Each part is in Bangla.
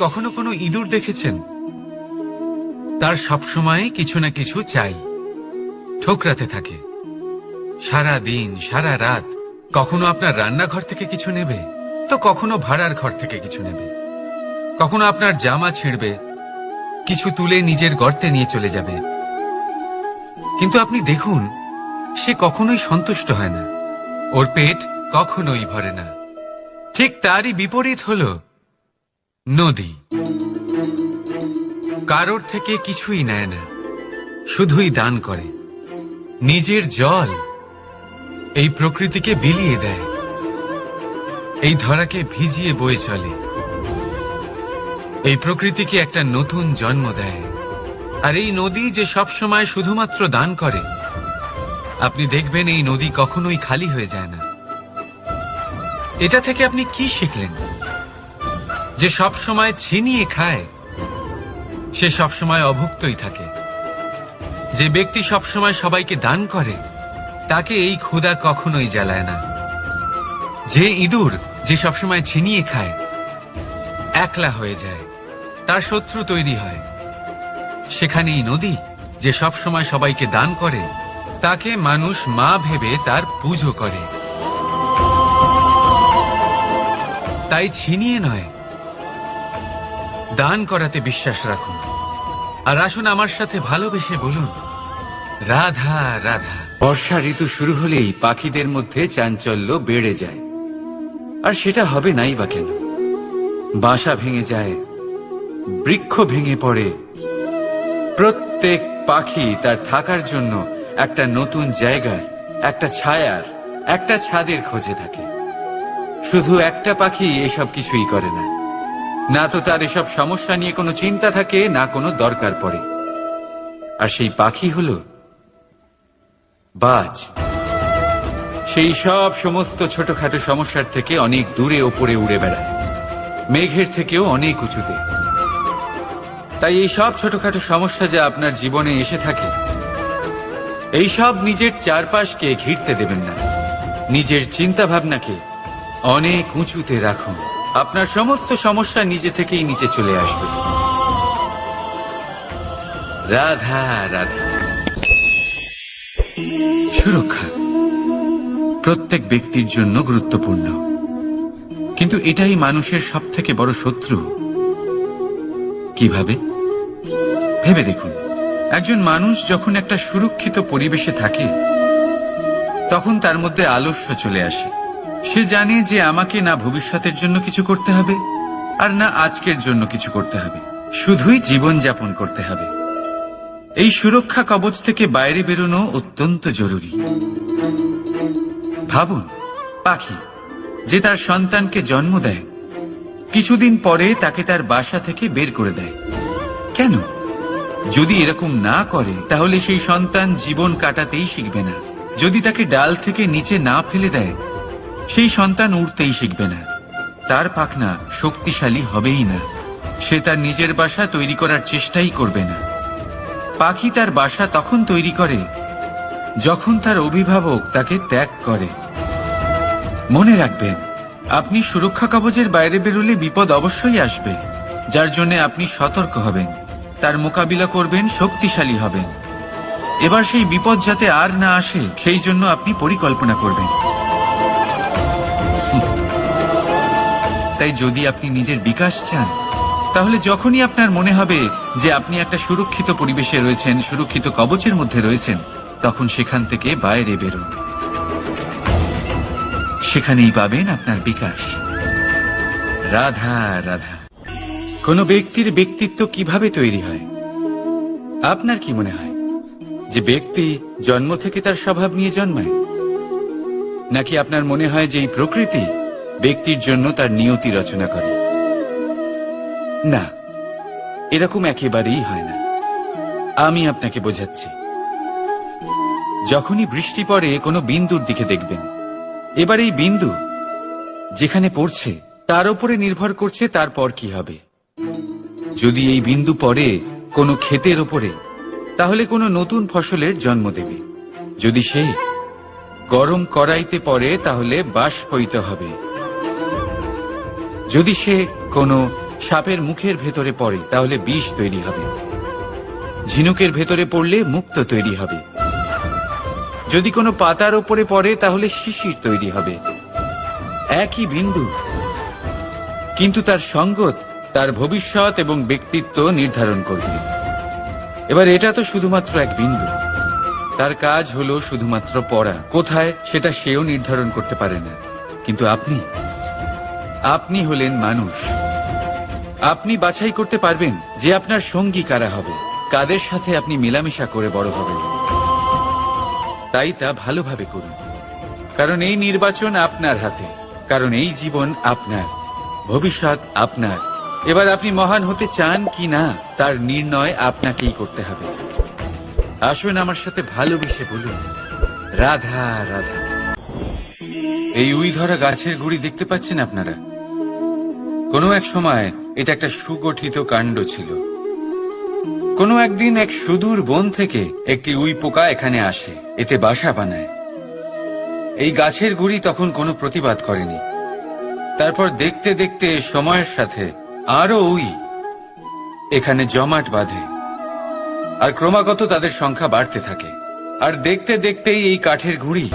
কখনো কোনো ইঁদুর দেখেছেন? তার সবসময় কিছু না কিছু চাই, ঠোকরাতে থাকে সারা দিন সারা রাত। কখনো আপনার রান্নাঘর থেকে কিছু নেবে, তো কখনো ভাড়ার ঘর থেকে কিছু নেবে। কখনো আপনার জামা ছিঁড়বে, কিছু তুলে নিজের গর্তে নিয়ে চলে যাবে। কিন্তু আপনি দেখুন, সে কখনোই সন্তুষ্ট হয় না, ওর পেট কখনোই ভরে না। ঠিক তারই বিপরীত হল নদী। কারোর থেকে কিছুই নেয় না, শুধুই দান করে। নিজের জল এই প্রকৃতিকে বিলিয়ে দেয়, এই ধরাকে ভিজিয়ে বয়ে চলে, এই প্রকৃতিকে একটা নতুন জন্ম দেয়। আর এই নদী যে সবসময় শুধুমাত্র দান করে, আপনি দেখবেন এই নদী কখনোই খালি হয়ে যায় না। এটা থেকে আপনি কি শিখলেন? যে সবসময় ছিনিয়ে খায়, সে সবসময় অভুক্তই থাকে। যে ব্যক্তি সবসময় সবাইকে দান করে, তাকে এই ক্ষুধা কখনোই জ্বালায় না। যে ইঁদুর যে সবসময় ছিনিয়ে খায়, একলা হয়ে যায়, তার শত্রু তৈরি হয়। সেখানেই নদী যে সবসময় সবাইকে দান করে, তাকে মানুষ মা ভেবে তার পুজো করে। তাই ছিনিয়ে নয়, দান করাতে বিশ্বাস রাখুন। আর আসুন আমার সাথে ভালোবেসে বলুন, রাধা রাধা। বর্ষা ঋতু শুরু হলেই পাখিদের মধ্যে চাঞ্চল্য বেড়ে যায়। আর সেটা হবে নাই বা কেন? বাসা ভেঙে যায়, বৃক্ষ ভেঙে পড়ে, প্রত্যেক পাখি তার থাকার জন্য একটা নতুন জায়গার, একটা ছায়ার, একটা ছাদের খোঁজে থাকে। শুধু একটা পাখি এসব কিছুই করে না। না তো তার এসব সমস্যা নিয়ে কোনো চিন্তা থাকে, না কোনো দরকার পড়ে। আর সেই পাখি হলো বাজ। সেই সব সমস্ত ছোটখাটো সমস্যার থেকে অনেক দূরে ওপরে উড়ে বেড়ায়, মেঘের থেকেও অনেক উঁচুতে। তাই এই সব ছোটখাটো সমস্যা যা আপনার জীবনে এসে থাকে, এই সব নিজের চারপাশকে ঘিরতে দেবেন না। নিজের চিন্তা ভাবনাকে অনেক উঁচুতে রাখুন। আপনার সমস্ত সমস্যা নিজে থেকেই নিচে চলে আসবে। রাধা রাধা। সুরক্ষা প্রত্যেক ব্যক্তির জন্য গুরুত্বপূর্ণ, কিন্তু এটাই মানুষের সবথেকে বড় শত্রু। কিভাবে? ভেবে দেখুন, একজন মানুষ যখন একটা সুরক্ষিত পরিবেশে থাকে, তখন তার মধ্যে আলস্য চলে আসে। সে জানে যে আমাকে না ভবিষ্যতের জন্য কিছু করতে হবে, আর না আজকের জন্য কিছু করতে হবে, শুধুই জীবন যাপন করতে হবে। এই সুরক্ষা কবচ থেকে বাইরে বেরোনো অত্যন্ত জরুরি। ভাবুন, পাখি যে তার সন্তানকে জন্ম দেয়, কিছুদিন পরে তাকে তার বাসা থেকে বের করে দেয়। কেন? যদি এরকম না করে, তাহলে সেই সন্তান জীবন কাটাতেই শিখবে না। যদি তাকে ডাল থেকে নিচে না ফেলে দেয়, সেই সন্তান উড়তেই শিখবে না। তার পাখনা শক্তিশালী হবেই না। সে তার নিজের বাসা তৈরি করার চেষ্টাই করবে না। পাখি তার বাসা তখন তৈরি করে যখন তার অভিভাবক তাকে ত্যাগ করে। মনে রাখবেন, আপনি সুরক্ষা কবচের বাইরে বেরোলে বিপদ অবশ্যই আসবে, যার জন্য আপনি সতর্ক হবেন, তার মোকাবিলা করবেন, শক্তিশালী হবেন। এবার সেই বিপদ যাতে আর না আসে, সেই জন্য আপনি পরিকল্পনা করবেন। তাই যদি আপনি নিজের বিকাশ চান, তাহলে যখনই আপনার মনে হবে যে আপনি একটা সুরক্ষিত পরিবেশে রয়েছেন, সুরক্ষিত কবচের মধ্যে রয়েছেন, তখন সেখান থেকে বাইরে বেরোন। সেখানেই পাবেন আপনার বিকাশ। রাধা রাধা। কোন ব্যক্তির ব্যক্তিত্ব কিভাবে তৈরি হয়? আপনার কি মনে হয় যে ব্যক্তি জন্ম থেকে তার স্বভাব নিয়ে জন্মায়? নাকি আপনার মনে হয় যে এই প্রকৃতি ব্যক্তির জন্য তার নিয়তি রচনা করে? না, এরকম একেবারেই হয় না। আমি আপনাকে বোঝাচ্ছি। যখনই বৃষ্টি পড়ে, কোনো বিন্দুর দিকে দেখবেন। এবার এই বিন্দু যেখানে পড়ছে, তার উপরে নির্ভর করছে তারপর কি হবে। যদি এই বিন্দু পড়ে কোনো ক্ষেতের ওপরে, তাহলে কোনো নতুন ফসলের জন্ম দেবে। যদি সে গরম কড়াইতে পড়ে, তাহলে বাষ্পীয়িত হবে। যদি সে কোনো সাপের মুখের ভেতরে পড়ে তাহলে বিষ তৈরি হবে, ঝিনুকের ভেতরে পড়লে মুক্ত তৈরি হবে, যদি কোনো পাতার ওপরে পড়ে তাহলে শিশির তৈরি হবে। একই বিন্দু, কিন্তু তার সঙ্গত তার ভবিষ্যৎ এবং ব্যক্তিত্ব নির্ধারণ করবে। এবার এটা তো শুধুমাত্র এক বিন্দু, তার কাজ হলো শুধুমাত্র পড়া, কোথায় সেটা সেও নির্ধারণ করতে পারে না। কিন্তু আপনি হলেন মানুষ, আপনি বাছাই করতে পারবেন যে আপনার সঙ্গী কারা হবে, কাদের সাথে আপনি মেলামেশা করে বড় হবেন। তাই তা ভালোভাবে করুন, কারণ এই নির্বাচন আপনার হাতে, কারণ এই জীবন আপনার, ভবিষ্যৎ আপনার। এবার আপনি মহান হতে চান কি না তার নির্ণয় আপনাকেই করতে হবে। আসুন আমার সাথে ভালোবেসে বলুন, রাধা রাধা। এই উই ধরা গাছের গুড়ি দেখতে পাচ্ছেন আপনারা? কোনো এক সময় এটা একটা সুগঠিত কাণ্ড ছিল। কোনো একদিন এক সুদূর বন থেকে একটি উই পোকা এখানে আসে, এতে বাসা বানায়। এই গাছের গুড়ি তখন কোনো প্রতিবাদ করেনি। তারপর দেখতে দেখতে সময়ের সাথে আরো উই এখানে জমাট বাঁধে, আর ক্রমাগত তাদের সংখ্যা বাড়তে থাকে। আর দেখতে দেখতেই এই কাঠের গুঁড়ি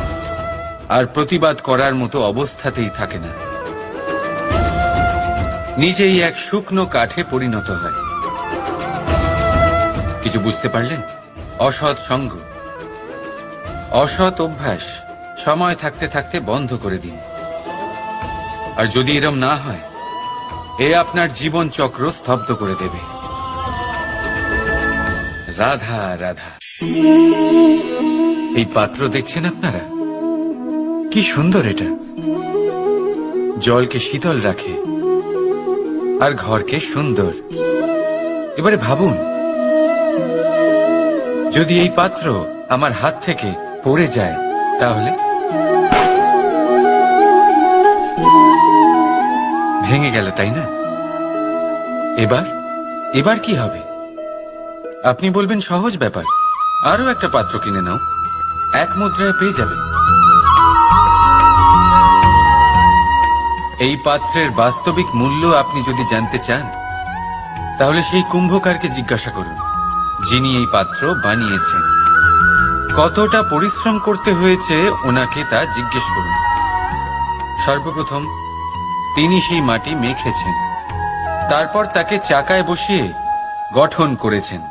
আর প্রতিবাদ করার মতো অবস্থাতেই থাকে না, নিজেই এক শুকনো কাঠে পরিণত হয়। কিছু বুঝতে পারলেন? অসৎ সঙ্গ, অসৎ অভ্যাস সময় থাকতে থাকতে বন্ধ করে দিন। আর যদি এরম না হয়, এ আপনার জীবন চক্র স্তব্ধ করে দেবে। রাধা রাধা। এই পাত্র দেখছেন আপনারা? কি সুন্দর এটা, জলকে শীতল রাখে আর ঘরকে সুন্দর। এবারে ভাবুন, যদি এই পাত্র আমার হাত থেকে পড়ে যায় তাহলে ভেঙে গেল, তাই না? এবার কি হবে? আপনি বলবেন সহজ ব্যাপার, আরো একটা পাত্র কিনে নাও, এক মুদ্রায় পেয়ে যাবে। এই পাত্রের বাস্তবিক মূল্য আপনি যদি জানতে চান, তাহলে সেই কুম্ভকারকে জিজ্ঞাসা করুন, যিনি এই পাত্র বানিয়েছেন। কতটা পরিশ্রম করতে হয়েছে ওনাকে তা জিজ্ঞেস করুন। সর্বপ্রথম তিনি সেই মাটি মেখেছেন, তারপর তাকে চাকায় বসিয়ে গঠন করেছেন,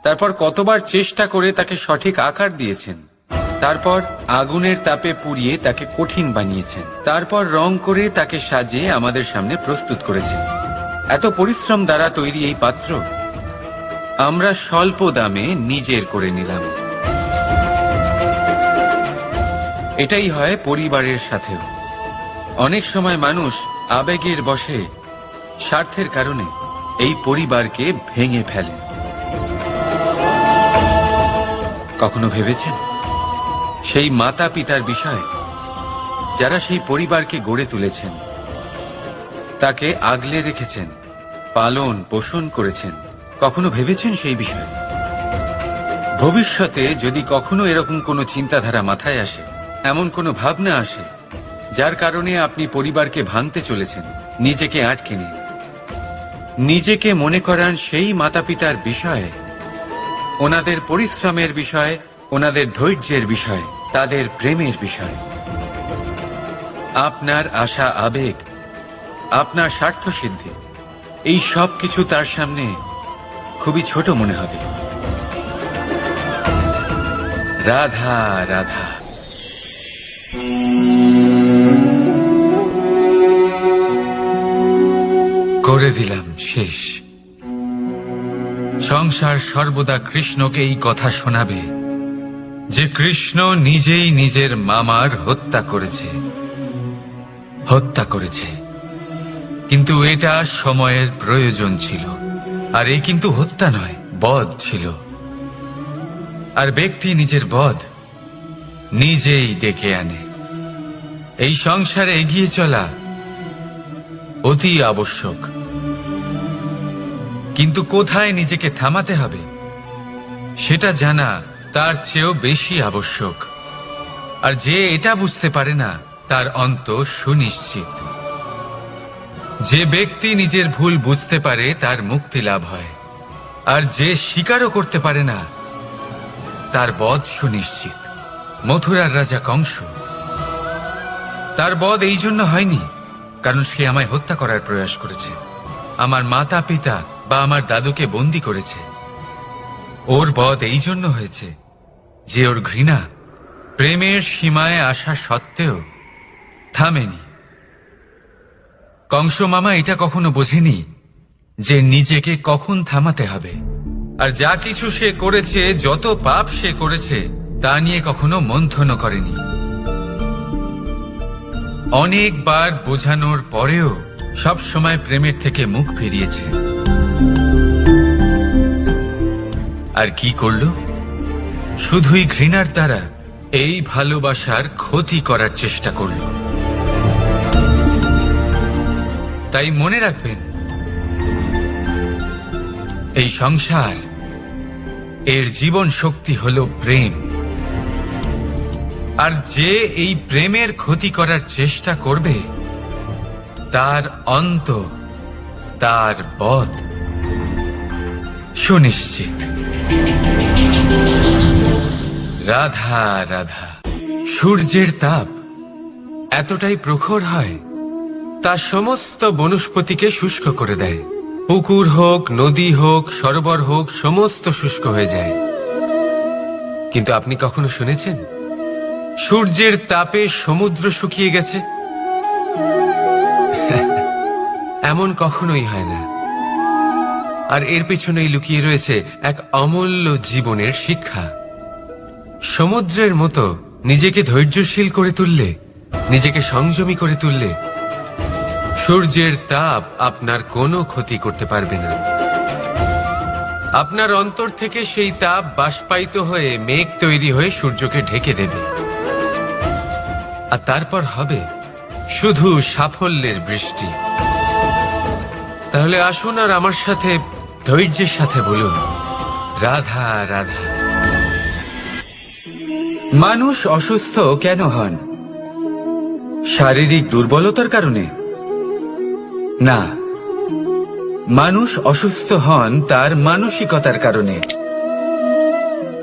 তারপর কতবার চেষ্টা করে তাকে সঠিক আকার দিয়েছেন, তারপর আগুনের তাপে পুড়িয়ে তাকে কঠিন বানিয়েছেন, তারপর রং করে তাকে সাজিয়ে আমাদের সামনে প্রস্তুত করেছেন। এত পরিশ্রম দ্বারা তৈরি এই পাত্র আমরা স্বল্প দামে নিজের করে নিলাম। এটাই হয় পরিবারের সাথেও। অনেক সময় মানুষ আবেগের বশে, স্বার্থের কারণে এই পরিবারকে ভেঙে ফেলে। কখনো ভেবেছেন সেই মাতা পিতার বিষয়ে, যারা সেই পরিবারকে গড়ে তুলেছেন, তাকে আগলে রেখেছেন, পালন পোষণ করেছেন? কখনো ভেবেছেন সেই বিষয়ে? ভবিষ্যতে যদি কখনো এরকম কোনো চিন্তাধারা মাথায় আসে, এমন কোনো ভাবনা আসে যার কারণে আপনি পরিবারকে ভাঙতে চলেছেন, নিজেকে আটকে নিন। নিজেকে মনে করান সেই মাতা পিতার বিষয়ে, ওনাদের পরিশ্রমের বিষয়, ওনাদের ধৈর্যের বিষয়, তাদের প্রেমের বিষয়। আপনার আশা আবেগ, আপনার স্বার্থ সিদ্ধি, এই সব কিছু তার সামনে খুবই ছোট মনে হবে। রাধা রাধা। করে দিলাম শেষ। সংসার সর্বদা কৃষ্ণকে এই কথা শোনাবে যে কৃষ্ণ নিজেই নিজের মামার হত্যা করেছে। কিন্তু এটা সময়ের প্রয়োজন ছিল। আর এই কিন্তু হত্যা নয়, বধ ছিল। আর ব্যক্তি নিজের বধ নিজেই ডেকে আনে। এই সংসারে এগিয়ে চলা অতি আবশ্যক, কিন্তু কোথায় নিজেকে থামাতে হবে সেটা জানা তার চেয়েও বেশি আবশ্যক। আর যে এটা বুঝতে পারে না, তার অন্ত সুনিশ্চিত। যে ব্যক্তি নিজের ভুল বুঝতে পারে তার মুক্তি লাভ হয়, আর যে স্বীকারও করতে পারে না তার বধ সুনিশ্চিত। মথুরার রাজা কংস, তার বধ এই জন্য হয়নি কারণ সে আমায় হত্যা করার প্রয়াস করেছে, আমার মাতা পিতা বা আমার দাদুকে বন্দী করেছে। ওর বধ এই জন্য হয়েছে যে ওর ঘৃণা প্রেমের সীমায় আসা সত্ত্বেও থামেনি। কংস মামা এটা কখনো বোঝেনি যে নিজেকে কখন থামাতে হবে, আর যা কিছু সে করেছে, যত পাপ সে করেছে, তা নিয়ে কখনো মন্থনও করেনি। অনেকবার বোঝানোর পরেও সব সময় প্রেমের থেকে মুখ ফিরিয়েছে। আর কি করল? শুধুই ঘৃণার দ্বারা এই ভালোবাসার ক্ষতি করার চেষ্টা করল। তাই মনে রাখবেন, এই সংসার, এর জীবন শক্তি হল প্রেম। আর যে এই প্রেমের ক্ষতি করার চেষ্টা করবে, তার অন্ত, তার বধ সুনিশ্চিত। রাধা রাধা। সূর্যের তাপ এতটাই প্রখর হয়, তা সমস্ত বনস্পতিকে শুষ্ক করে দেয়। পুকুর হোক, নদী হোক, সরোবর হোক, সমস্ত শুষ্ক হয়ে যায়। কিন্তু আপনি কখনো শুনেছেন সূর্যের তাপে সমুদ্র শুকিয়ে গেছে? এমন কখনোই হয় না। আর এর পিছনেই লুকিয়ে রয়েছে এক অমূল্য জীবনের শিক্ষা। সমুদ্রের মতো নিজেকে ধৈর্যশীল করে তুললে, নিজেকে সংযমী করে তুললে, সূর্যের তাপ আপনার কোনো ক্ষতি করতে পারবে না। আপনার অন্তর থেকে সেই তাপ বাষ্পায়িত হয়ে মেঘ তৈরি হয়ে সূর্যকে ঢেকে দেবে, আর তারপর হবে শুধু সাফল্যের বৃষ্টি। তাহলে আসুন আর আমার সাথে ধৈর্যের সাথে বলুন, রাধা রাধা। মানুষ অসুস্থ কেন হন? শারীরিক দুর্বলতার কারণে? না, মানুষ অসুস্থ হন তার মানসিকতার কারণে,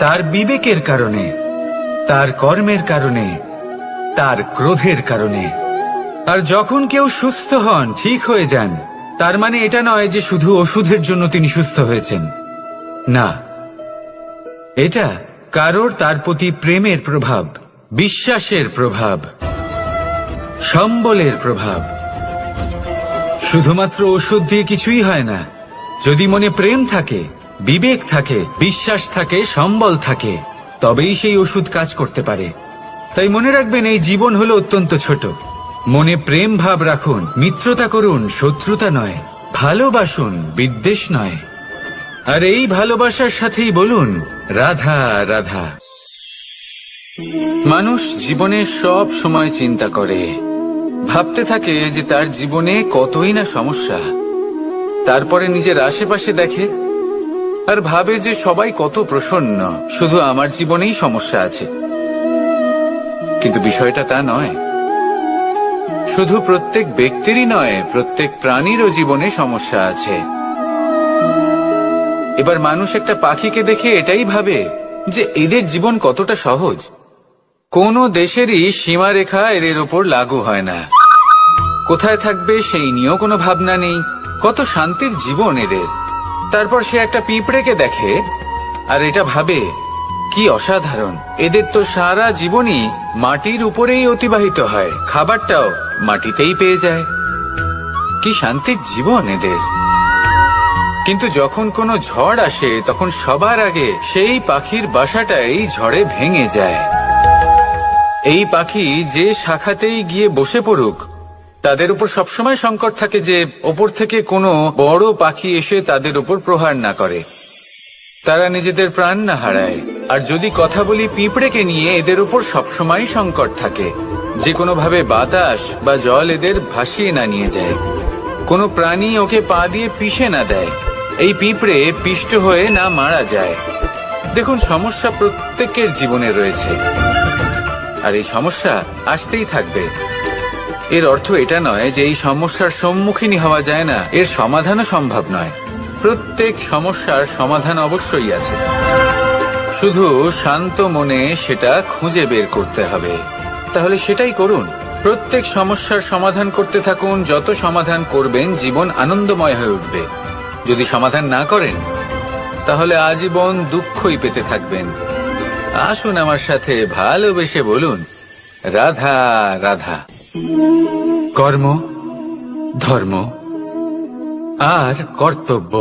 তার বিবেকের কারণে, তার কর্মের কারণে, তার ক্রোধের কারণে। আর যখন কেউ সুস্থ হন, ঠিক হয়ে যান, তার মানে এটা নয় যে শুধু ওষুধের জন্য তিনি সুস্থ হয়েছেন। না, এটা কারোর তার প্রতি প্রেমের প্রভাব, বিশ্বাসের প্রভাব, সম্বলের প্রভাব। শুধুমাত্র ওষুধ দিয়ে কিছুই হয় না। যদি মনে প্রেম থাকে, বিবেক থাকে, বিশ্বাস থাকে, সম্বল থাকে, তবেই সেই ওষুধ কাজ করতে পারে। তাই মনে রাখবেন, এই জীবন হলো অত্যন্ত ছোট। মনে প্রেম ভাব রাখুন, মিত্রতা করুন, শত্রুতা নয়। ভালোবাসুন, বিদ্বেষ নয়। আর এই ভালোবাসার সাথেই বলুন, রাধা রাধা। মানুষ জীবনে সব সময় চিন্তা করে, ভাবতে থাকে যে তার জীবনে কতই না সমস্যা। তারপরে নিজের আশেপাশে দেখে আর ভাবে যে সবাই কত প্রসন্ন, শুধু আমার জীবনেই সমস্যা আছে। কিন্তু বিষয়টা তা নয়। শুধু প্রত্যেক ব্যক্তিরই নয়, প্রত্যেক প্রাণীরও জীবনে সমস্যা আছে। এবার মানুষ একটা পাখিকে দেখে এটাই ভাবে যে এদের জীবন কতটা সহজ। কোনো দেশেরই সীমারেখা এদের ওপর লাগু হয় না। কোথায় থাকবে সেই নিয়েও কোনো ভাবনা নেই। কত শান্তির জীবন এদের। তারপর সে একটা পিঁপড়েকে দেখে আর এটা ভাবে, কি অসাধারণ, এদের তো সারা জীবনই মাটির উপরেই অতিবাহিত হয়, খাবারটাও মাটিতেই পেয়ে যায়। কি শান্তির জীবন এদের। কিন্তু যখন কোনো ঝড় আসে, তখন সবার আগে সেই পাখির বাসাটাই ঝড়ে ভেঙে যায়। এই পাখি যে শাখাতেই গিয়ে বসে পড়ুক, তাদের উপর সবসময় সংকট থাকে যে ওপর থেকে কোনো বড় পাখি এসে তাদের উপর প্রহার না করে, তারা নিজেদের প্রাণ না হারায়। আর যদি কথা বলি পিঁপড়েকে নিয়ে, এদের উপর সবসময় সংকট থাকে যে কোনোভাবে বাতাস বা জল এদের ভাসিয়ে না নিয়ে যায়, কোনো প্রাণী ওকে পা দিয়ে পিষে না দেয়, এই পিঁপড়ে পিষ্ট হয়ে না মারা যায়। দেখুন, সমস্যা প্রত্যেকের জীবনে রয়েছে, আর এই সমস্যা আসতেই থাকবে। এর অর্থ এটা নয় যে এই সমস্যার সম্মুখীনই হওয়া যায় না, এর সমাধানও সম্ভব নয়। প্রত্যেক সমস্যার সমাধান অবশ্যই আছে, শুধু শান্ত মনে সেটা খুঁজে বের করতে হবে। তাহলে সেটাই করুন, প্রত্যেক সমস্যার সমাধান করতে থাকুন। যত সমাধান করবেন জীবন আনন্দময় হয়ে উঠবে। যদি সমাধান না করেন তাহলে আজীবন দুঃখই পেতে থাকবেন। আসুন আমার সাথে ভালোবেসে বলুন, রাধা রাধা। কর্ম, ধর্ম আর কর্তব্য,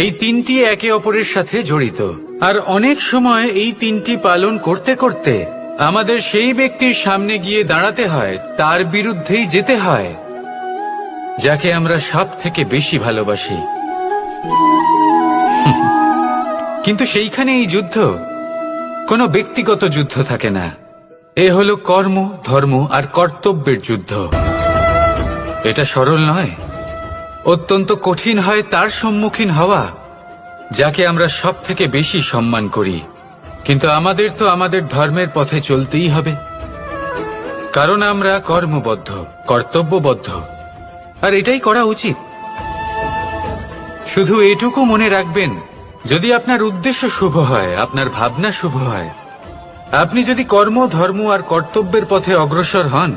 এই তিনটি একে অপরের সাথে জড়িত। আর অনেক সময় এই তিনটি পালন করতে করতে আমাদের সেই ব্যক্তির সামনে গিয়ে দাঁড়াতে হয়, তার বিরুদ্ধেই যেতে হয় যাকে আমরা সব থেকে বেশি ভালোবাসি। কিন্তু সেইখানে এই যুদ্ধ কোনো ব্যক্তিগত যুদ্ধ থাকে না, এ হলো কর্ম, ধর্ম আর কর্তব্যের যুদ্ধ। এটা সরল নয়, অত্যন্ত কঠিন হয় তার সম্মুখীন হওয়া যাকে আমরা সব থেকে বেশি সম্মান করি। কিন্তু আমাদের তো আমাদের ধর্মের পথে চলতেই হবে, কারণ আমরা কর্মবদ্ধ, কর্তব্যবদ্ধ, আর এটাই করা উচিত। শুধু এটুকু মনে রাখবেন, যদি আপনার উদ্দেশ্য শুভ হয়, আপনার ভাবনা শুভ হয়, আপনি যদি কর্ম, ধর্ম আর কর্তব্যের পথে অগ্রসর হন,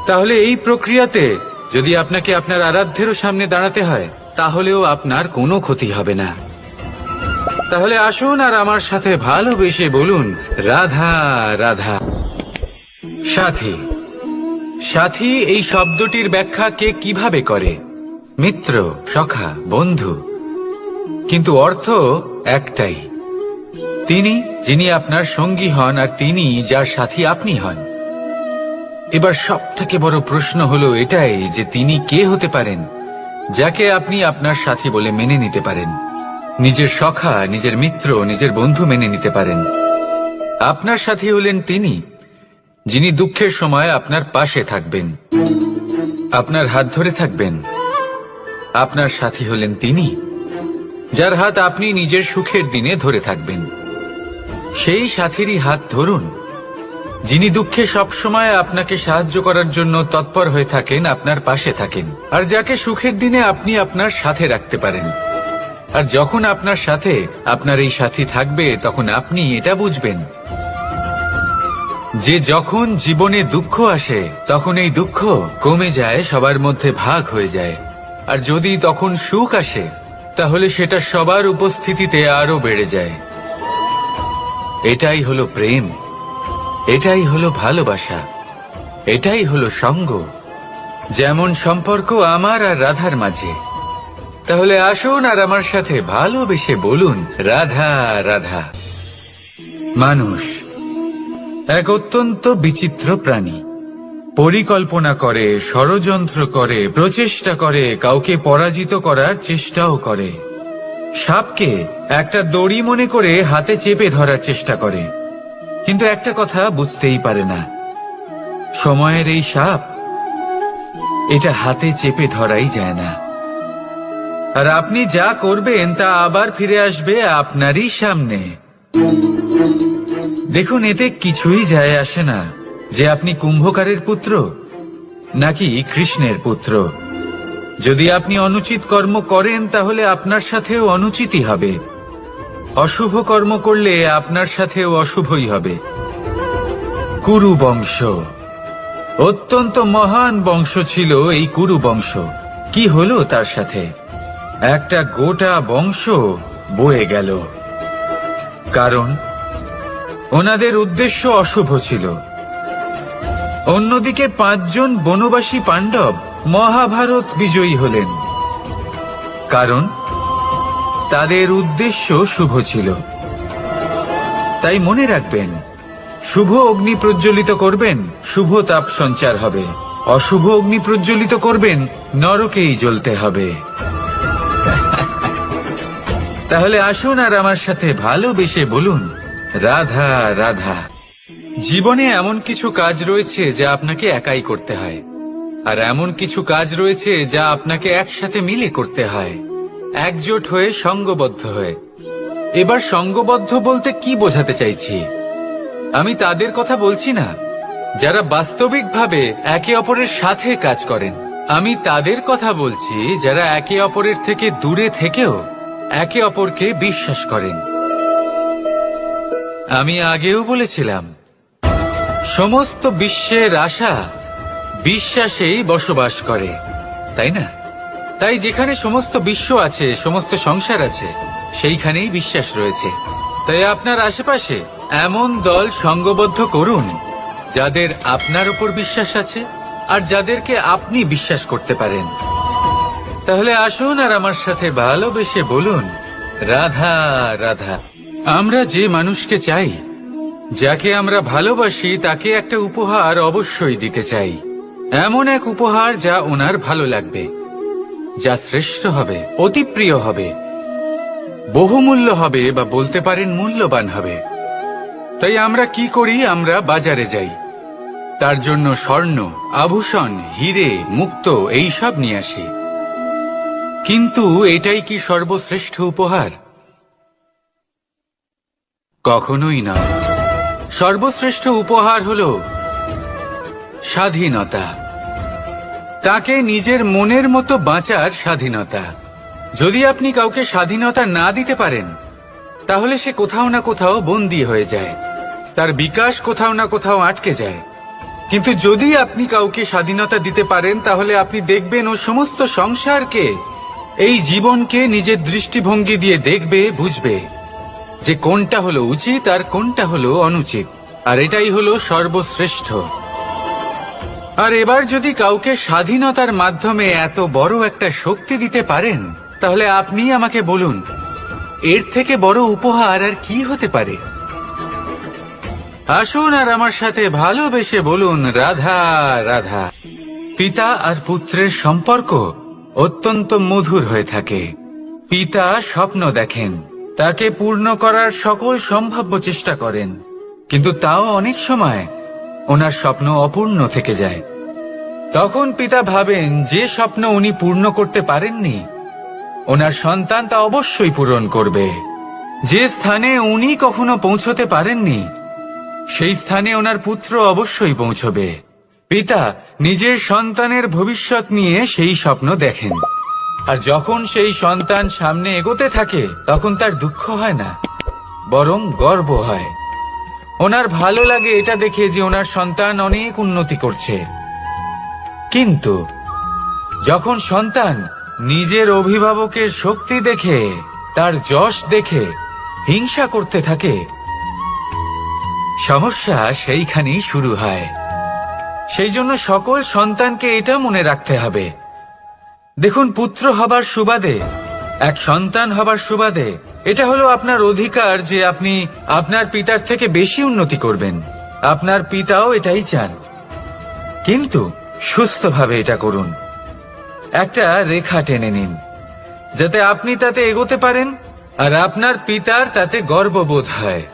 তাহলে এই প্রক্রিয়াতে যদি আপনাকে আপনার আরাধ্যেরও সামনে দাঁড়াতে হয়, তাহলেও আপনার কোনো ক্ষতি হবে না। তাহলে আসুন আর আমার সাথে ভালোবেসে বলুন, রাধা রাধা। সাথী, সাথী এই শব্দটির ব্যাখ্যা কে কিভাবে করে? মিত্র, সখা, বন্ধু। কিন্তু অর্থ একটাই, তিনি যিনি আপনার সঙ্গী হন আর তিনি যার সাথী আপনি হন। এবার সব থেকে বড় প্রশ্ন হলো এটাই যে তিনি কে হতে পারেন যাকে আপনি আপনার সাথী বলে মেনে নিতে পারেন, নিজের সখা, নিজের মিত্র, নিজের বন্ধু মেনে নিতে পারেন। আপনার সাথী হলেন তিনি যিনি দুঃখের সময় আপনার পাশে থাকবেন, আপনার হাত ধরে থাকবেন। আপনার সাথী হলেন তিনি যার হাত আপনি নিজের সুখের দিনে ধরে থাকবেন। সেই সাথীরই হাত ধরুন যিনি দুঃখে সবসময় আপনাকে সাহায্য করার জন্য তৎপর হয়ে থাকেন, আপনার পাশে থাকেন, আর যাকে সুখের দিনে আপনি আপনার সাথে রাখতে পারেন। আর যখন আপনার সাথে আপনার এই সাথী থাকবে, তখন আপনি এটা বুঝবেন যে যখন জীবনে দুঃখ আসে, তখন এই দুঃখ কমে যায়, সবার মধ্যে ভাগ হয়ে যায়। আর যদি তখন সুখ আসে, তাহলে সেটা সবার উপস্থিতিতে আরো বেড়ে যায়। এটাই হলো প্রেম, এটাই হলো ভালোবাসা, এটাই হলো সঙ্গ, যেমন সম্পর্ক আমার আর রাধার মাঝে। তাহলে আসুন আর আমার সাথে ভালোবেসে বলুন, রাধা রাধা। মানুষ এক অত্যন্ত বিচিত্র প্রাণী, পরিকল্পনা করে, ষড়যন্ত্র করে, প্রচেষ্টা করে, কাউকে পরাজিত করার চেষ্টাও করে। সাপকে একটা দড়ি মনে করে হাতে চেপে ধরার চেষ্টা করে, কিন্তু একটা কথা বুঝতেই পারে না, সময়ের এই সাপ, এটা হাতে চেপে ধরাই যায় না। আর আপনি যা করবেন তা আবার ফিরে আসবে আপনারই সামনে। দেখুন, এতে কিছুই যায় আসে না যে আপনি কুম্ভকারের পুত্র নাকি কৃষ্ণের পুত্র। যদি আপনি অনুচিত কর্ম করেন, তাহলে আপনার সাথেও অনুচিতই হবে। অশুভ কর্ম করলে আপনার সাথেও অশুভই হবে। কুরু বংশ অত্যন্ত মহান বংশ ছিল। এই কুরু বংশ কি হলো তার সাথে? একটা গোটা বংশ বয়ে গেল, কারণ ওনাদের উদ্দেশ্য অশুভ ছিল। অন্যদিকে 5 জন বনবাসী পাণ্ডব মহাভারত বিজয়ী হলেন, কারণ তাদের উদ্দেশ্য শুভ ছিল। তাই মনে রাখবেন, শুভ অগ্নি প্রজ্বলিত করবেন, শুভ তাপ সঞ্চার হবে। অশুভ অগ্নি প্রজ্বলিত করবেন, নরকেই জ্বলতে হবে। তাহলে আসুন আর আমার সাথে ভালোবেসে বলুন, রাধা রাধা। জীবনে এমন কিছু কাজ রয়েছে যা আপনাকে একাই করতে হয়, আর এমন কিছু কাজ রয়েছে যা আপনাকে একসাথে মিলে করতে হয়, একজোট হয়ে, সঙ্গবদ্ধ হয়ে। এবার সঙ্গবদ্ধ বলতে কি বোঝাতে চাইছি? আমি তাদের কথা বলছি না যারা বাস্তবিকভাবে একে অপরের সাথে কাজ করেন। আমি তাদের কথা বলছি যারা একে অপরের থেকে দূরে থেকেও একে অপরকে বিশ্বাস করেন। আমি আগেও বলেছিলাম, সমস্ত বিশ্বের আশা বিশ্বাসেই বসবাস করে, তাই না? তাই যেখানে সমস্ত বিশ্ব আছে, সমস্ত সংসার আছে, সেইখানেই বিশ্বাস রয়েছে। তাই আপনার আশেপাশে এমন দল সঙ্গবদ্ধ করুন যাদের আপনার উপর বিশ্বাস আছে আর যাদেরকে আপনি বিশ্বাস করতে পারেন। তাহলে আসুন আর আমার সাথে ভালোবেসে বলুন, রাধা রাধা। আমরা যে মানুষকে চাই, যাকে আমরা ভালোবাসি, তাকে একটা উপহার অবশ্যই দিতে চাই। এমন এক উপহার যা ওনার ভালো লাগবে, যা শ্রেষ্ঠ হবে, অতি প্রিয় হবে, বহুমূল্য হবে, বা বলতে পারেন মূল্যবান হবে। তাই আমরা কি করি? আমরা বাজারে যাই, তার জন্য স্বর্ণ, আভূষণ, হিরে, মুক্ত এইসব নিয়ে আসি। কিন্তু এটাই কি সর্বশ্রেষ্ঠ উপহার? কখনোই নয়। সর্বশ্রেষ্ঠ উপহার হল স্বাধীনতা, তাকে নিজের মনের মতো বাঁচার স্বাধীনতা। যদি আপনি কাউকে স্বাধীনতা না দিতে পারেন, তাহলে সে কোথাও না কোথাও বন্দী হয়ে যায়, তার বিকাশ কোথাও না কোথাও আটকে যায়। কিন্তু যদি আপনি কাউকে স্বাধীনতা দিতে পারেন, তাহলে আপনি দেখবেন ও সমস্ত সংসারকে, এই জীবনকে নিজের দৃষ্টিভঙ্গি দিয়ে দেখবে, বুঝবে যে কোনটা হলো উচিত আর কোনটা হলো অনুচিত, আর এটাই হলো সর্বশ্রেষ্ঠ। আর এবার যদি কাউকে স্বাধীনতার মাধ্যমে এত বড় একটা শক্তি দিতে পারেন, তাহলে আপনি আমাকে বলুন, এর থেকে বড় উপহার আর কি হতে পারে? আসুন আর আমার সাথে ভালোবেসে বলুন, রাধা রাধা। পিতা আর পুত্রের সম্পর্ক অত্যন্ত মধুর হয়ে থাকে। পিতা স্বপ্ন দেখেন, তাকে পূর্ণ করার সকল সম্ভাব্য চেষ্টা করেন, কিন্তু তাও অনেক সময় ওনার স্বপ্ন অপূর্ণ থেকে যায়। তখন পিতা ভাবেন যে স্বপ্ন উনি পূর্ণ করতে পারেননি, ওনার সন্তান তা অবশ্যই পূরণ করবে। যে স্থানে উনি কখনো পৌঁছতে পারেননি, সেই স্থানে ওনার পুত্র অবশ্যই পৌঁছবে। পিতা নিজের সন্তানের ভবিষ্যৎ নিয়ে সেই স্বপ্ন দেখেন, আর যখন সেই সন্তান সামনে এগোতে থাকে, তখন তার দুঃখ হয় না, বরং গর্ব হয়। ওনার ভালো লাগে এটা দেখে যে ওনার সন্তান অনেক উন্নতি করছে। কিন্তু যখন সন্তান নিজের অভিভাবকের শক্তি দেখে, তার যশ দেখে হিংসা করতে থাকে, সমস্যা সেইখানেই শুরু হয়। সেই জন্য সকল সন্তানকে এটা মনে রাখতে হবে, দেখুন, পুত্র হবার সুবাদে, এক সন্তান হবার সুবাদে, এটা হলো আপনার অধিকার যে আপনি আপনার পিতার থেকে বেশি উন্নতি করবেন। আপনার পিতাও এটাই চান, কিন্তু সুস্থভাবে এটা করুন। একটা রেখা টেনে নিন, যাতে আপনি তাতে এগোতে পারেন আর আপনার পিতার তাতে গর্ববোধ হয়,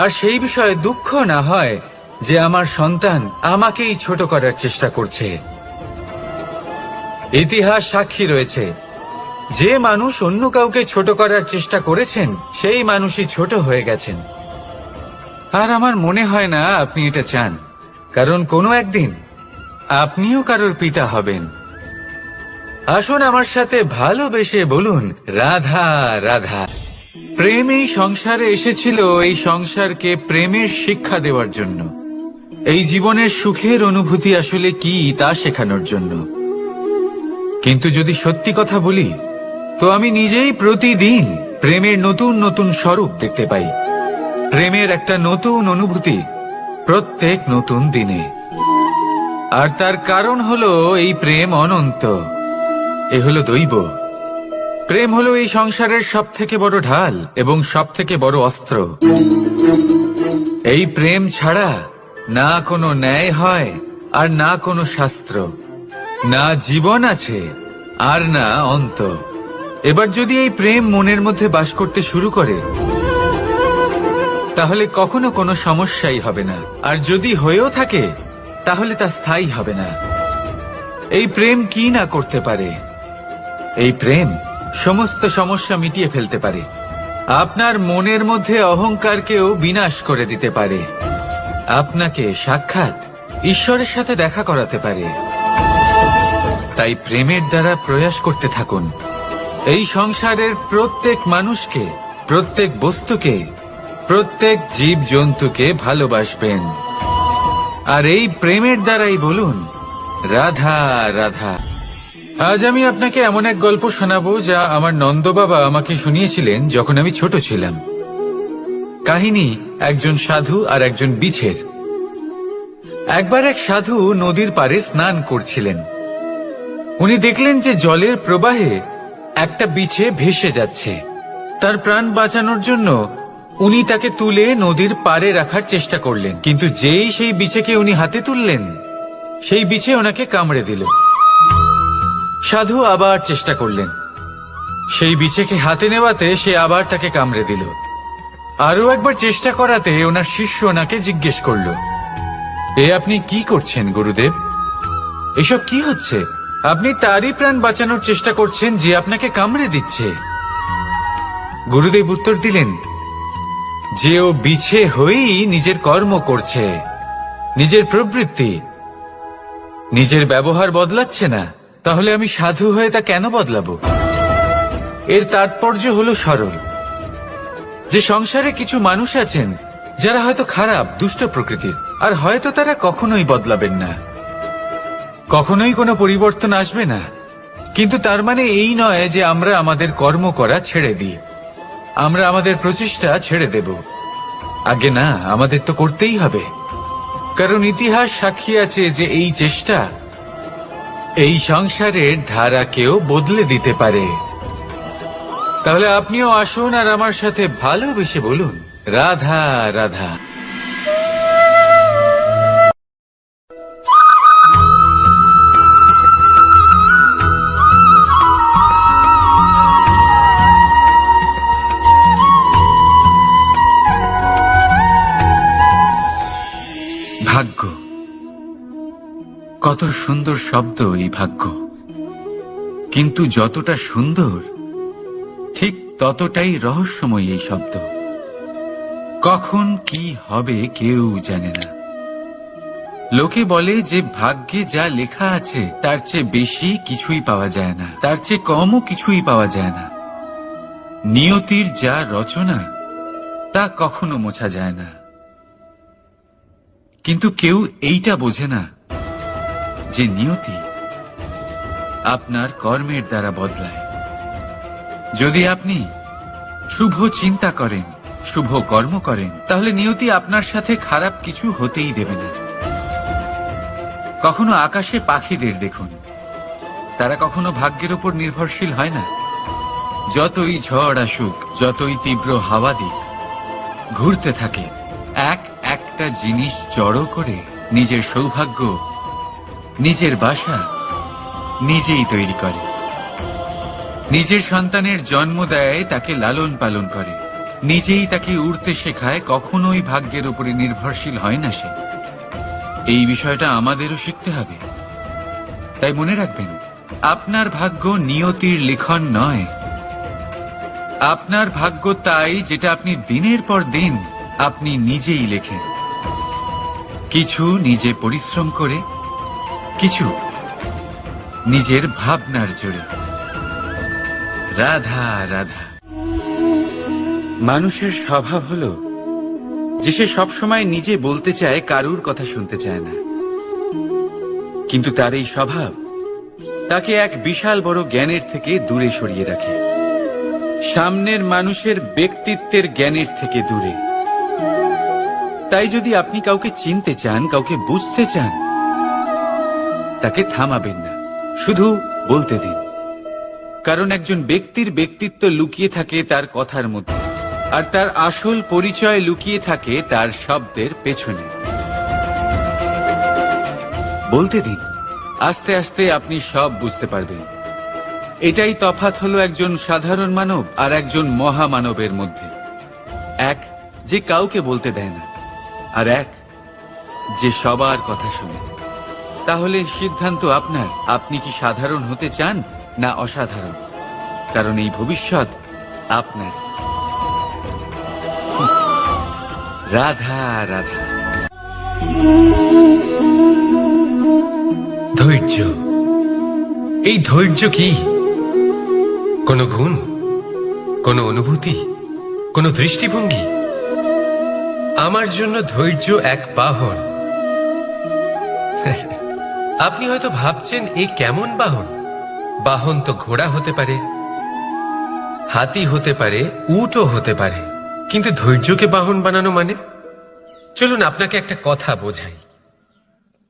আর সেই বিষয়ে দুঃখ না হয় যে আমার সন্তান আমাকেই ছোট করার চেষ্টা করছে। ইতিহাস সাক্ষী রয়েছে, যে মানুষ অন্য কাউকে ছোট করার চেষ্টা করেছেন, সেই মানুষই ছোট হয়ে গেছেন। আর আমার মনে হয় না আপনি এটা চান, কারণ কোনো একদিন আপনিও কারোর পিতা হবেন। আসুন আমার সাথে ভালোবেসে বলুন, রাধা রাধা। প্রেম এই সংসারে এসেছিল এই সংসারকে প্রেমের শিক্ষা দেওয়ার জন্য, এই জীবনের সুখের অনুভূতি আসলে কি তা শেখানোর জন্য। কিন্তু যদি সত্যি কথা বলি, তো আমি নিজেই প্রতিদিন প্রেমের নতুন নতুন স্বরূপ দেখতে পাই, প্রেমের একটা নতুন অনুভূতি প্রত্যেক নতুন দিনে। আর তার কারণ হলো এই প্রেম অনন্ত, এ হলো দৈব। প্রেম হলো এই সংসারের সব থেকে বড় ঢাল এবং সব থেকে বড় অস্ত্র। এই প্রেম ছাড়া না কোনো ন্যায় হয় আর না কোনো শাস্ত্র, না জীবন আছে আর না অন্ত। এবার যদি এই প্রেম মনের মধ্যে বাস করতে শুরু করে, তাহলে কখনো কোনো সমস্যাই হবে না, আর যদি হয়েও থাকে তাহলে তা স্থায়ী হবে না। এই প্রেম কি না করতে পারে? এই প্রেম সমস্ত সমস্যা মিটিয়ে ফেলতে পারে, আপনার মনের মধ্যে অহংকারকেও বিনাশ করে দিতে পারে, আপনাকে সাক্ষাৎ ঈশ্বরের সাথে দেখা করাতে পারে। তাই প্রেমের দ্বারা প্রয়াস করতে থাকুন। এই সংসারের প্রত্যেক মানুষকে, প্রত্যেক বস্তুকে, প্রত্যেক জীব জন্তুকে ভালোবাসবেন। আর এই প্রেমের দ্বারাই বলুন রাধা রাধা। আজ আমি আপনাকে এমন এক গল্প শোনাবো যা আমার নন্দ বাবা আমাকে শুনিয়েছিলেন যখন আমি ছোট ছিলাম। কাহিনী একজন সাধু আর একজন বিছের। একবার এক সাধু নদীর পাড়ে স্নান করছিলেন। উনি দেখলেন যে জলের প্রবাহে একটা বিছে ভেসে যাচ্ছে। তার প্রাণ বাঁচানোর জন্য উনি তাকে তুলে নদীর পাড়ে রাখার চেষ্টা করলেন, কিন্তু যেই সেই বিছেকে উনি হাতে তুললেন, সেই বিছে ওনাকে কামড়ে দিল। সাধু আবার চেষ্টা করলেন, সেই বিছেকে হাতে নেওয়াতে সে আবার তাকে কামড়ে দিল। আরো একবার চেষ্টা করাতে ওনার শিষ্য ওনাকে জিজ্ঞেস করল, এ আপনি কি করছেন গুরুদেব? এসব কি হচ্ছে? আপনি তারই প্রাণ বাঁচানোর চেষ্টা করছেন যে আপনাকে কামড়ে দিচ্ছে। গুরুদেব উত্তর দিলেন, যে ও বিছে হয়েই নিজের কর্ম করছে, নিজের প্রবৃত্তি, নিজের ব্যবহার বদলাচ্ছে না, তাহলে আমি সাধু হয়ে তা কেন বদলাবো? এর তাৎপর্য হলো সরল, যে সংসারে কিছু মানুষ আছেন যারা হয়তো খারাপ, দুষ্ট প্রকৃতির, আর হয়তো তারা কখনোই বদলাবেন না, কখনোই কোনো পরিবর্তন আসবে না। কিন্তু তার মানে এই নয় যে আমরা আমাদের কর্ম করা ছেড়ে দিই, আমরা আমাদের প্রচেষ্টা ছেড়ে দেব। আগে না, আমাদের তো করতেই হবে, কারণ ইতিহাস সাক্ষী আছে যে এই চেষ্টা এই সংসারের ধারাকেও বদলে দিতে পারে। তাহলে আপনিও আসুন আর আমার সাথে ভালোবেসে বলুন রাধা রাধা। ভাগ্য, কত সুন্দর শব্দ এই ভাগ্য। কিন্তু যতটা সুন্দর ঠিক ততটাই রহস্যময় এই শব্দ। কখন কি হবে কেউ জানে না। লোকে বলে যে ভাগ্যে যা লেখা আছে তার চেয়ে বেশি কিছুই পাওয়া যায় না, তার চেয়ে কমও কিছুই পাওয়া যায় না। নিয়তির যা রচনা তা কখনো মোছা যায় না। কিন্তু কেউ এইটা বোঝে না যে নিয়তি আপনার কর্মের দ্বারা বদলায়। যদি আপনি শুভ চিন্তা করেন, শুভ কর্ম করেন, তাহলে নিয়তি আপনার সাথে খারাপ কিছু হতেই দেবে না। কখনো আকাশে পাখিদের দেখুন, তারা কখনো ভাগ্যের উপর নির্ভরশীল হয় না। যতই ঝড় আসুক, যতই তীব্র হাওয়া দিক, ঘুরতে থাকে, একটা জিনিস জড়ো করে নিজের সৌভাগ্য, নিজের বাসা নিজেই তৈরি করে। নিজের সন্তানের জন্ম দেয়, তাকে লালন পালন করে, নিজেই তাকে উড়তে শেখায়, কখনোই ভাগ্যের উপরে নির্ভরশীল হয় না সে। এই বিষয়টা আমাদেরও শিখতে হবে। তাই মনে রাখবেন, আপনার ভাগ্য নিয়তির লিখন নয়। আপনার ভাগ্য তাই যেটা আপনি দিনের পর দিন আপনি নিজেই লেখেন। কিছু নিজে পরিশ্রম করে, কিছু নিজের ভাবনার জোরে। রাধা রাধা। মানুষের স্বভাব হলো যে সে সবসময় নিজে বলতে চায়, কারুর কথা শুনতে চায় না। কিন্তু তার এই স্বভাব তাকে এক বিশাল বড় জ্ঞানের থেকে দূরে সরিয়ে রাখে, সামনের মানুষের ব্যক্তিত্বের জ্ঞানের থেকে দূরে। তাই যদি আপনি কাউকে চিনতে চান, কাউকে বুঝতে চান, তাকে থামাবেন না, শুধু বলতে দিন। কারণ একজন ব্যক্তির ব্যক্তিত্ব লুকিয়ে থাকে তার কথার মধ্যে, আর তার আসল পরিচয় লুকিয়ে থাকে তার শব্দের পেছনে। বলতে দিন, আস্তে আস্তে আপনি সব বুঝতে পারবেন। এটাই তফাৎ হলো একজন সাধারণ মানব আর একজন মহামানবের মধ্যে। এক যে কাউকে বলতে দেয় না, আর এক যে সবার কথা শুনে। তাহলে সিদ্ধান্ত আপনার, আপনি কি সাধারণ হতে চান না অসাধারণ? কারণ এই ভবিষ্যৎ আপনার। রাধা রাধা। ধৈর্য। এই ধৈর্য কি কোনো গুণ, কোনো অনুভূতি, কোনো দৃষ্টিভঙ্গি? আমার জন্য ধৈর্য এক বাহন। আপনি হয়তো ভাবছেন এই কেমন বাহন? বাহন তো ঘোড়া হতে পারে, হাতি হতে পারে, উটও হতে পারে, কিন্তু ধৈর্যকে বাহন বানানো মানে? চলুন আপনাকে একটা কথা বোঝাই।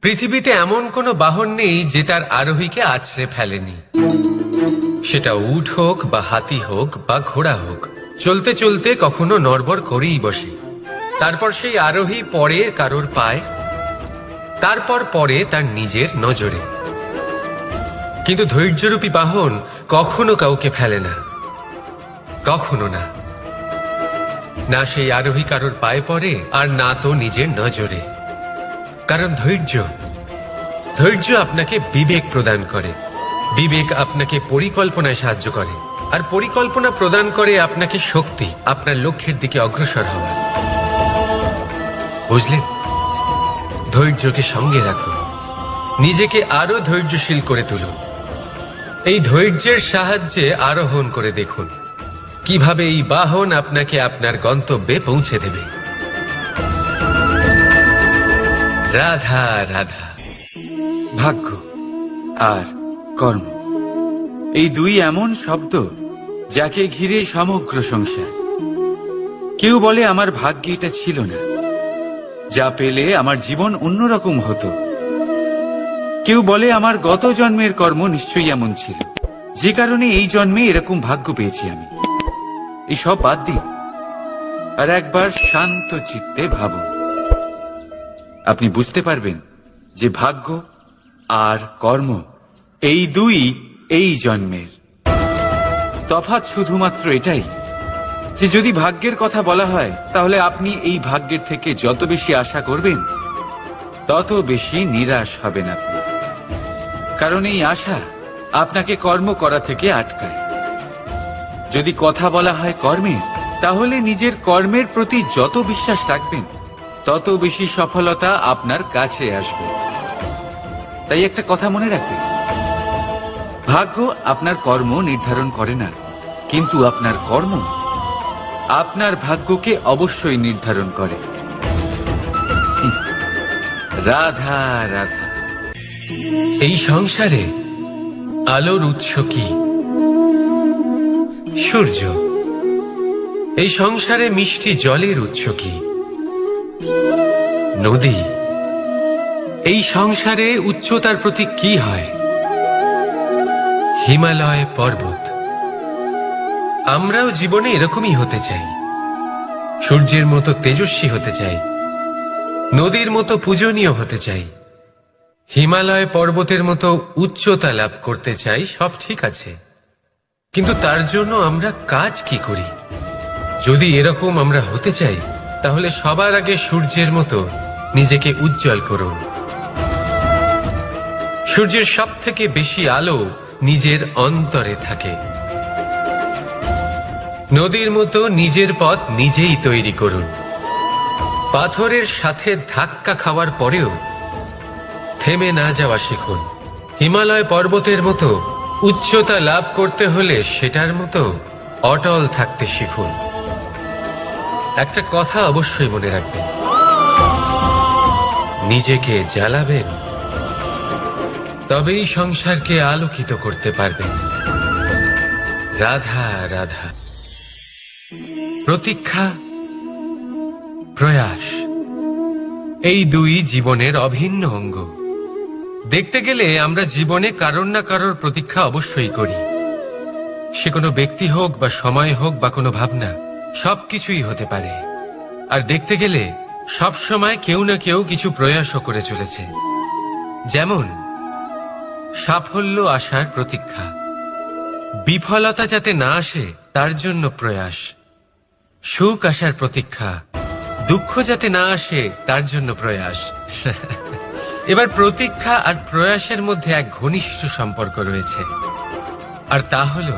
পৃথিবীতে এমন কোনো বাহন নেই যে তার আরোহীকে আছড়ে ফেলেনি। সেটা উট হোক বা হাতি হোক বা ঘোড়া হোক, চলতে চলতে কখনো নড়বড় করেই বসে। তারপর সেই আরোহী পরে কারোর পায়, তারপর পরে তার নিজের নজরে। কিন্তু ধৈর্যরূপী বাহন কখনো কাউকে ফেলে না, কখনো না। না সেই আরোহী কারোর পায়ে পড়ে, আর না তো নিজের নজরে। কারণ ধৈর্য আপনাকে বিবেক প্রদান করে, বিবেক আপনাকে পরিকল্পনায় সাহায্য করে, আর পরিকল্পনা প্রদান করে আপনাকে শক্তি, আপনার লক্ষ্যের দিকে অগ্রসর হওয়ার। বুঝলেন? ধৈর্যকে সঙ্গে রাখুন, নিজেকে আরো ধৈর্যশীল করে তুলুন। এই ধৈর্যের সাহায্যে আরোহণ করে দেখুন কিভাবে এই বাহন আপনাকে আপনার গন্তব্যে পৌঁছে দেবে। রাধা রাধা। ভাগ্য আর কর্ম, এই দুই এমন শব্দ যাকে ঘিরে সমগ্র সংসার। কেউ বলে আমার ভাগ্যে এটা ছিল না, যা পেলে আমার জীবন অন্যরকম হতো। কেউ বলে আমার গত জন্মের কর্ম নিশ্চয়ই এমন ছিল, যে কারণে এই জন্মে এরকম ভাগ্য পেয়েছি আমি। এই সব বাদ দিন আর একবার শান্ত চিত্তে ভাবুন। আপনি বুঝতে পারবেন যে ভাগ্য আর কর্ম এই দুই এই জন্মের। তফাৎ শুধুমাত্র এটাই যে যদি ভাগ্যের কথা বলা হয়, তাহলে আপনি এই ভাগ্যের থেকে যত বেশি আশা করবেন তত বেশি নিরাশ হবেন আপনি। কারণ এই আশা আপনাকে কর্ম করা থেকে আটকায়। যদি কথা বলা হয় কর্মের, তাহলে নিজের কর্মের প্রতি যত বিশ্বাস রাখবেন তত বেশি সফলতা আপনার কাছে আসবে। তাই একটা কথা মনে রাখবেন, ভাগ্য আপনার কর্ম নির্ধারণ করে না, কিন্তু আপনার কর্ম আপনার ভাগ্যকে অবশ্যই নির্ধারণ করে। রাধা রাধা। এই সংসারে আলোর উৎস কি? সূর্য। এই সংসারে মিষ্টি জলের উৎস কি? নদী। এই সংসারে উচ্চতার প্রতীক কি হয়? হিমালয় পর্বত। আমরাও জীবনে এরকমই হতে চাই, সূর্যের মতো তেজস্বী হতে চাই, নদীর মতো পূজনীয় হতে চাই, হিমালয় পর্বতের মতো উচ্চতা লাভ করতে চাই। সব ঠিক আছে, কিন্তু তার জন্য আমরা কাজ কি করি? যদি এরকম আমরা হতে চাই, তাহলে সবার আগে সূর্যের মতো নিজেকে উজ্জ্বল করুন। সূর্যের সব থেকে বেশি আলো নিজের অন্তরে থাকে। নদীর মতো নিজের পথ নিজেই তৈরি করুন। পাথরের সাথে ধাক্কা খাওয়ার পরেও থেমে না যাওয়া শিখুন। হিমালয় পর্বতের মতো উচ্চতা লাভ করতে হলে সেটার মতো অটল থাকতে শিখুন। একটা কথা অবশ্যই মনে রাখবেন, নিজেকে জ্বালাবেন, তবেই সংসারকে আলোকিত করতে পারবেন। রাধা রাধা। প্রতীক্ষা, প্রয়াস, এই দুই জীবনের অভিন্ন অঙ্গ। দেখতে গেলে আমরা জীবনে কারোর না কারোর প্রতীক্ষা অবশ্যই করি। সে কোনো ব্যক্তি হোক বা সময় হোক বা কোনো ভাবনা, সবকিছুই হতে পারে। আর দেখতে গেলে সব সময় কেউ না কেউ কিছু প্রয়াসও করে চলেছে। যেমন সাফল্য আসার প্রতীক্ষা, বিফলতা যাতে না আসে তার জন্য প্রয়াস, সুখ আসার প্রতীক্ষা, দুঃখ যাতে না আসে তার জন্য প্রয়াস। এবার প্রতীক্ষা আর প্রয়াসের মধ্যে এক ঘনিষ্ঠ সম্পর্ক রয়েছে, আর তা হল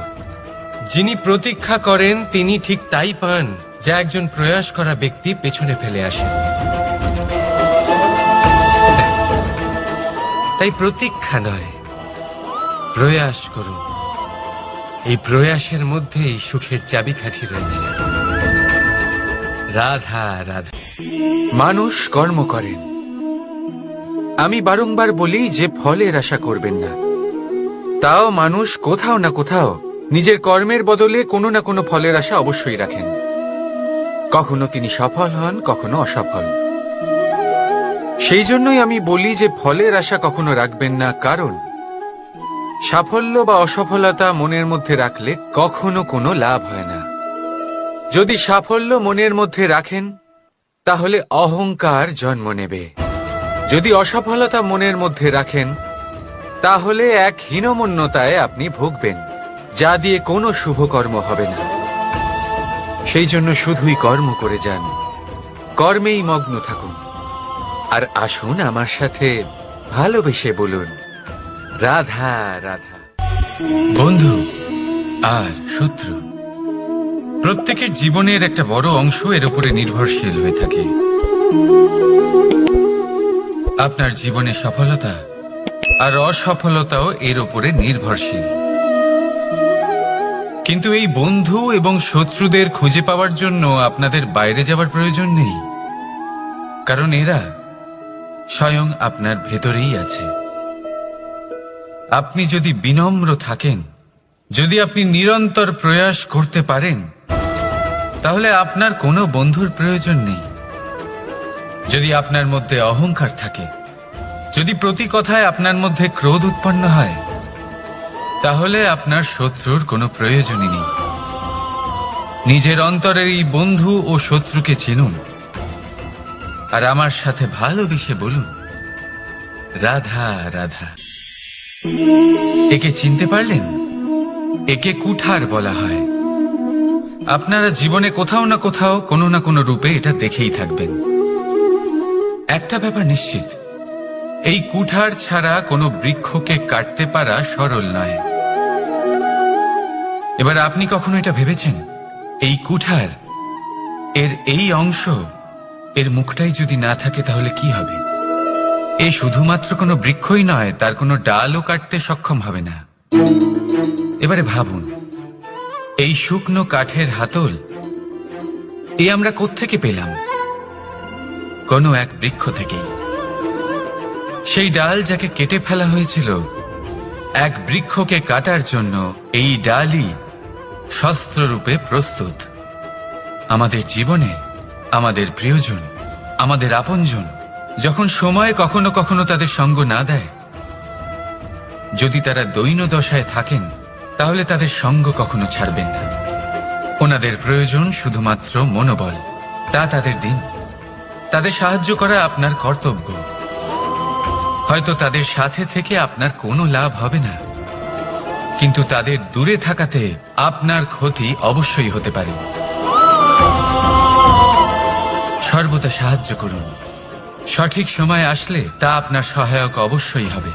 যিনি প্রতীক্ষা করেন তিনি ঠিক তাই পান যা একজন প্রয়াস করা ব্যক্তি পেছনে ফেলে আসে। তাই প্রতীক্ষা নয়, প্রয়াস করুন। এই প্রয়াসের মধ্যেই সুখের চাবিকাঠি রয়েছে। রাধা রাধা। মানুষ কর্ম করেন। আমি বারংবার বলি যে ফলের আশা করবেন না। তাও মানুষ কোথাও না কোথাও নিজের কর্মের বদলে কোনো না কোনো ফলের আশা অবশ্যই রাখেন। কখনো তিনি সফল হন, কখনো অসফল। সেই জন্যই আমি বলি যে ফলের আশা কখনো রাখবেন না, কারণ সাফল্য বা অসফলতা মনের মধ্যে রাখলে কখনো কোনো লাভ হয় না। যদি সাফল্য মনের মধ্যে রাখেন তাহলে অহংকার জন্ম নেবে। যদি অসফলতা মনের মধ্যে রাখেন তাহলে এক হীনমন্যতায় আপনি ভুগবেন, যা দিয়ে কোনো শুভকর্ম হবে না। সেই জন্য শুধুই কর্ম করে যান, কর্মেই মগ্ন থাকুন। আর আসুন আমার সাথে ভালোবেসে বলুন, রাধা রাধা। বন্ধু আর শত্রু প্রত্যেকের জীবনের একটা বড় অংশ এর উপরে নির্ভরশীল হয়ে থাকে। আপনার জীবনে সফলতা আর অসফলতাও এর উপরে নির্ভরশীল। কিন্তু এই বন্ধু এবং শত্রুদের খুঁজে পাওয়ার জন্য আপনাদের বাইরে যাওয়ার প্রয়োজন নেই, কারণ এরা স্বয়ং আপনার ভেতরেই আছে। আপনি যদি বিনম্র থাকেন, যদি আপনি নিরন্তর প্রয়াস করতে পারেন, তাহলে আপনার কোনো বন্ধুর প্রয়োজন নেই। যদি আপনার মধ্যে অহংকার থাকে, যদি প্রতি কথায় আপনার মধ্যে ক্রোধ উৎপন্ন হয়, তাহলে আপনার শত্রুর কোনো প্রয়োজনই নেই। নিজের অন্তরের এই বন্ধু ও শত্রুকে চিনুন, আর আমার সাথে ভালোবেসে বলুন, রাধা রাধা। একে চিনতে পারলেন? একে কুঠার বলা হয়। আপনারা জীবনে কোথাও না কোথাও কোনো না কোনো রূপে এটা দেখেই থাকবেন। একটা ব্যাপার নিশ্চিত, এই কুঠার ছাড়া কোনো বৃক্ষকে কাটতে পারা সরল নয়। এবার আপনি কখনো এটা ভেবেছেন, এই কুঠার এর এই অংশ, এর মুখটাই যদি না থাকে তাহলে কি হবে? এ শুধুমাত্র কোনো বৃক্ষই নয়, তার কোনো ডালও কাটতে সক্ষম হবে না। এবারে ভাবুন, এই শুকনো কাঠের হাতল এ আমরা কোত্থেকে পেলাম? কোনো এক বৃক্ষ থেকেই। সেই ডাল যাকে কেটে ফেলা হয়েছিল এক বৃক্ষকে কাটার জন্য, এই ডালই শস্ত্ররূপে প্রস্তুত। আমাদের জীবনে আমাদের প্রিয়জন, আমাদের আপনজন যখন সময় কখনো কখনো তাদের সঙ্গ না দেয়, যদি তারা দৈন্য দশায় থাকেন, তাহলে তাদের সঙ্গ কখনো ছাড়বেন না। ওনাদের প্রয়োজন শুধুমাত্র মনোবল। তা তাদের দিন, তাদের সাহায্য করা আপনার কর্তব্য। হয়তো তাদের সাথে থেকে আপনার কোনো লাভ হবে না, কিন্তু তাদের দূরে থাকাতে আপনার ক্ষতি অবশ্যই হতে পারে। সর্বদা সাহায্য করুন। সঠিক সময় আসলে তা আপনার সহায়ক অবশ্যই হবে।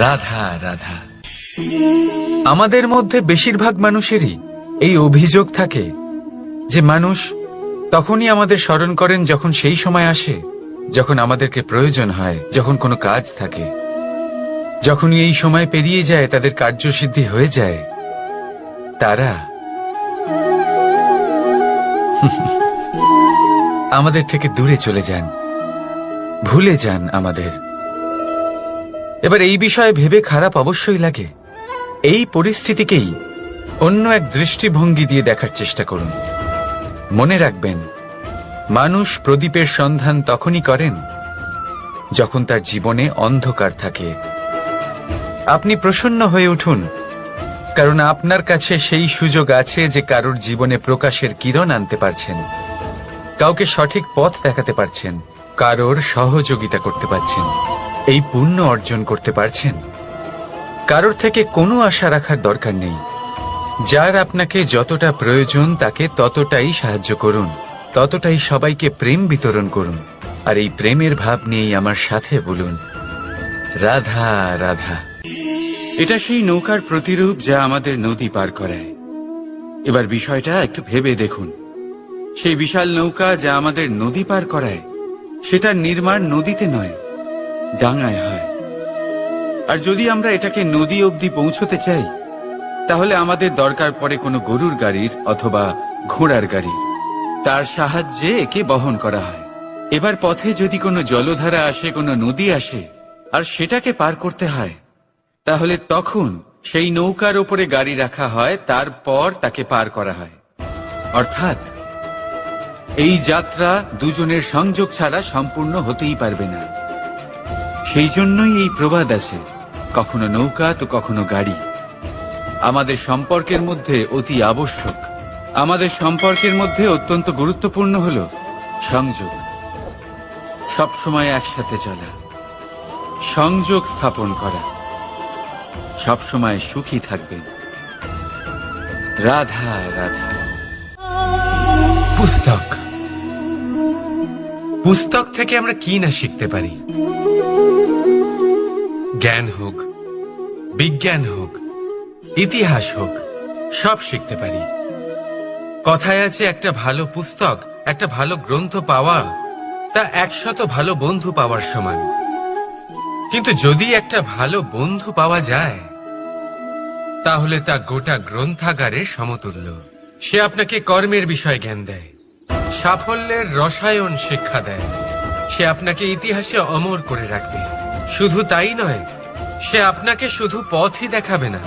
রাধা রাধা। আমাদের মধ্যে বেশিরভাগ মানুষেরই এই অভিযোগ থাকে যে মানুষ তখনই আমাদের স্মরণ করেন যখন সেই সময় আসে যখন আমাদেরকে প্রয়োজন হয়, যখন কোনো কাজ থাকে। যখনই এই সময় পেরিয়ে যায়, তাদের কার্যসিদ্ধি হয়ে যায়, তারা আমাদের থেকে দূরে চলে যান, ভুলে যান আমাদের। এবার এই বিষয়ে ভেবে খারাপ অবশ্যই লাগে। এই পরিস্থিতিকেই অন্য এক দৃষ্টিভঙ্গি দিয়ে দেখার চেষ্টা করুন। মনে রাখবেন, মানুষ প্রদীপের সন্ধান তখনই করেন যখন তার জীবনে অন্ধকার থাকে। আপনি প্রসন্ন হয়ে উঠুন, কারণ আপনার কাছে সেই সুযোগ আছে যে কারোর জীবনে প্রকাশের কিরণ আনতে পারছেন, কাউকে সঠিক পথ দেখাতে পারছেন, কারোর সহযোগিতা করতে পারছেন, এই পুণ্য অর্জন করতে পারছেন। কারোর থেকে কোনো আশা রাখার দরকার নেই। যার আপনাকে যতটা প্রয়োজন তাকে ততটাই সাহায্য করুন, ততটাই সবাইকে প্রেম বিতরণ করুন। আর এই প্রেমের ভাব নিয়েই আমার সাথে বলুন, রাধা রাধা। এটা সেই নৌকার প্রতিরূপ যা আমাদের নদী পার করায়। এবার বিষয়টা একটু ভেবে দেখুন, সেই বিশাল নৌকা যা আমাদের নদী পার করায়, সেটার নির্মাণ নদীতে নয়, ডাঙায় হয়। আর যদি আমরা এটাকে নদী অবধি পৌঁছতে চাই, তাহলে আমাদের দরকার পড়ে কোনো গরুর গাড়ির অথবা ঘোড়ার গাড়ির। তার সাহায্যে একে বহন করা হয়। এবার পথে যদি কোনো জলধারা আসে, কোনো নদী আসে, আর সেটাকে পার করতে হয়, তাহলে তখন সেই নৌকার ওপরে গাড়ি রাখা হয়, তারপর তাকে পার করা হয়। অর্থাৎ এই যাত্রা দুজনের সংযোগ ছাড়া সম্পূর্ণ হতেই পারবে না। সেই জন্যই এই প্রবাদ আছে, কখনো নৌকা তো কখনো গাড়ি। আমাদের সম্পর্কের মধ্যে অতি আবশ্যক, আমাদের সম্পর্কের মধ্যে অত্যন্ত গুরুত্বপূর্ণ হল সংযোগ। সবসময় একসাথে চলা, সংযোগ স্থাপন করা। সবসময় সুখী থাকবেন। রাধা রাধা। পুস্তক পুস্তক থেকে আমরা কি না শিখতে পারি। জ্ঞান হোক, বিজ্ঞান হোক, ইতিহাস হোক, সব শিখতে পারি। কথায় আছে, একটা ভালো পুস্তক, একটা ভালো গ্রন্থ পাওয়া তা 100 ভালো বন্ধু পাওয়ার সমান। কিন্তু যদি একটা ভালো বন্ধু পাওয়া যায়, তাহলে তা গোটা গ্রন্থাগারের সমতুল্য। সে আপনাকে কর্মের বিষয় জ্ঞান দেয়, সাফল্যের রসায়ন শিক্ষা দেয়। সে আপনাকে ইতিহাসে অমর করে রাখবে। শুধু তাই নয়, সে আপনাকে শুধু পথই দেখাবে না,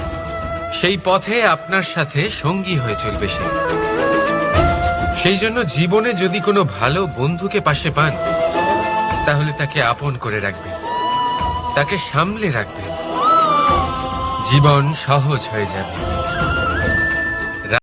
সেই পথে আপনার সাথে সঙ্গী হয়ে চলবে সে। সেই জন্য জীবনে যদি কোনো ভালো বন্ধুকে পাশে পান, তাহলে তাকে আপন করে রাখবেন, তাকে সামলে রাখবেন। জীবন সহজ হয়ে যাবে।